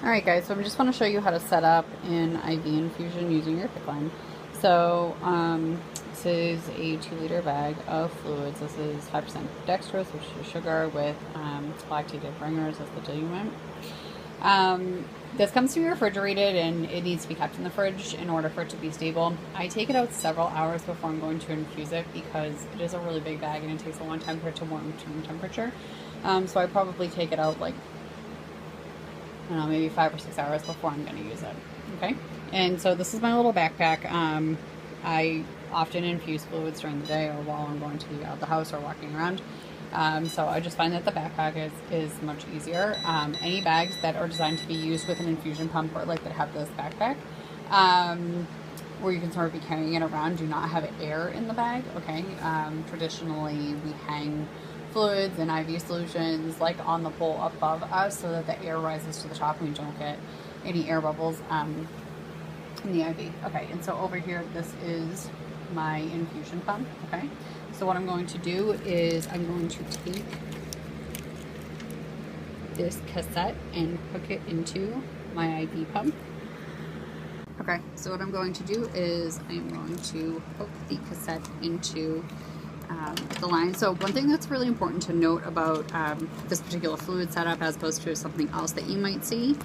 Alright guys, so I just want to show you how to set up an IV infusion using your PICC line. So this is a 2-liter bag of fluids. This is 5% dextrose, which is sugar, with lactated bringers as the diluent. This comes to be refrigerated and it needs to be kept in the fridge in order for it to be stable. I take it out several hours before I'm going to infuse it because it is a really big bag and it takes a long time for it to warm to room temperature. So I probably take it out like, I don't know, maybe 5 or 6 hours before I'm going to use it. Okay? And so this is my little backpack. I often infuse fluids during the day or while I'm going to be out of the house or walking around. So I just find that the backpack is much easier. Any bags that are designed to be used with an infusion pump or like that have this backpack, where you can sort of be carrying it around, do not have air in the bag. Okay? Traditionally we hang fluids and IV solutions like on the pole above us so that the air rises to the top and we don't get any air bubbles in the IV. Okay, and so over here this is my infusion pump. Okay, so what I'm going to do is I'm going to take this cassette and hook it into my IV pump. Okay, so what I'm going to do is I'm going to hook the cassette into the line. So one thing that's really important to note about this particular fluid setup as opposed to something else that you might see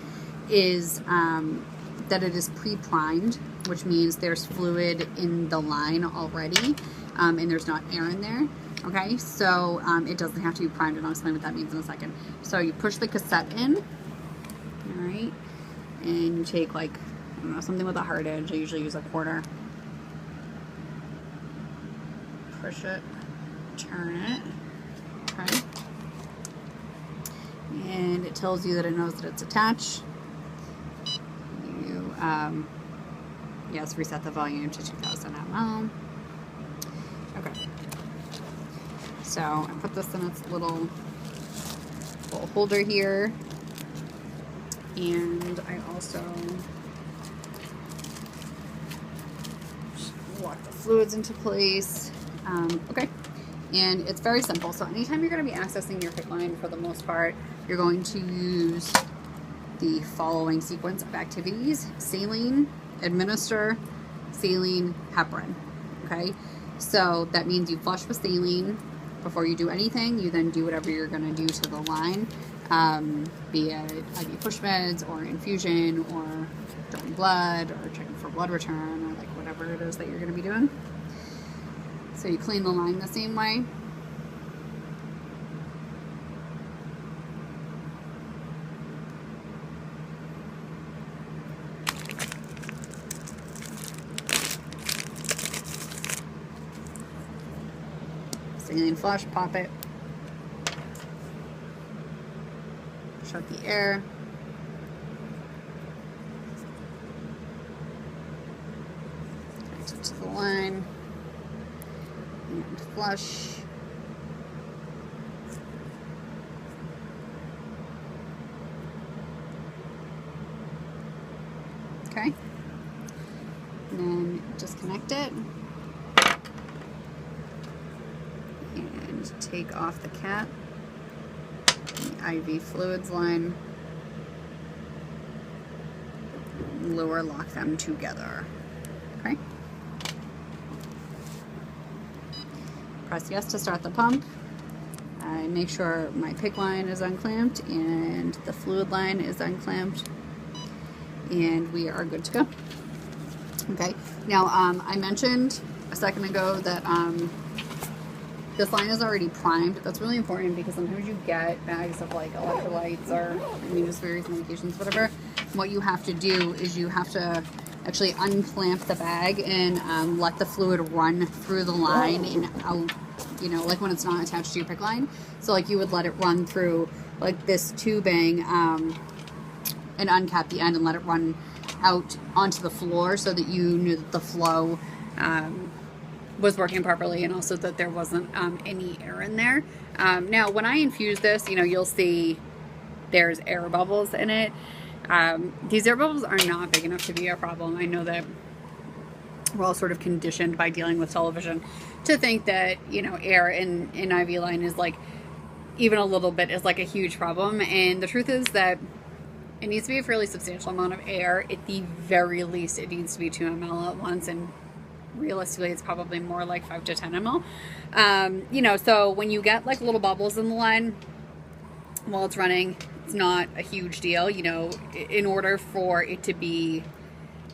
is that it is pre-primed, which means there's fluid in the line already and there's not air in there. Okay, so it doesn't have to be primed, and I'll explain what that means in a second. So you push the cassette in, all right, and you take like, I don't know, something with a hard edge. I usually use a quarter. Push it, turn it, okay, and it tells you that it knows that it's attached. You, yes, reset the volume to 2000 ml. Okay, so I put this in its little holder here, and I also lock the fluids into place. Okay, and it's very simple. So anytime you're going to be accessing your PICC line, for the most part, you're going to use the following sequence of activities: saline, administer, saline, heparin. Okay, so that means you flush with saline before you do anything. You then do whatever you're going to do to the line, be it IV push meds or infusion or drawing blood or checking for blood return or like whatever it is that you're going to be doing. So you clean the line the same way. Saline flush, pop it. Shut the air. Connect it to the line. And flush. Okay. And then disconnect it. And take off the cap. The IV fluids line. Lower lock them together. Okay. Press yes to start the pump. I make sure my PICC line is unclamped and the fluid line is unclamped, and we are good to go. Okay, now I mentioned a second ago that this line is already primed. That's really important because sometimes you get bags of like electrolytes or just various medications, whatever. What you have to do is you have to actually unclamp the bag and let the fluid run through the line and out, you know, like when it's not attached to your PICC line. So like you would let it run through like this tubing and uncap the end and let it run out onto the floor so that you knew that the flow was working properly and also that there wasn't any air in there. Now when I infuse this, you know, you'll see there's air bubbles in it. These air bubbles are not big enough to be a problem. I know that we're all sort of conditioned by dealing with television to think that, you know, air in IV line is like, even a little bit is like a huge problem. And the truth is that It needs to be a fairly substantial amount of air. At the very least, it needs to be 2 ml at once, and realistically, it's probably more like 5 to 10 ml. You know, so when you get like little bubbles in the line while it's running, it's not a huge deal. You know, in order for it to be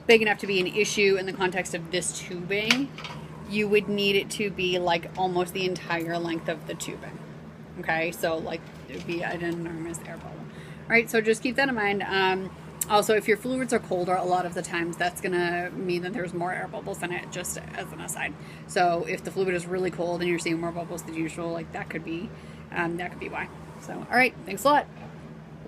big enough to be an issue in the context of this tubing, you would need it to be like almost the entire length of the tubing. Okay, so like it would be an enormous air bubble. All right, so just keep that in mind. Also, if your fluids are colder, a lot of the times that's gonna mean that there's more air bubbles in it, just as an aside. So if the fluid is really cold and you're seeing more bubbles than usual, like that could be why. So, all right, thanks a lot.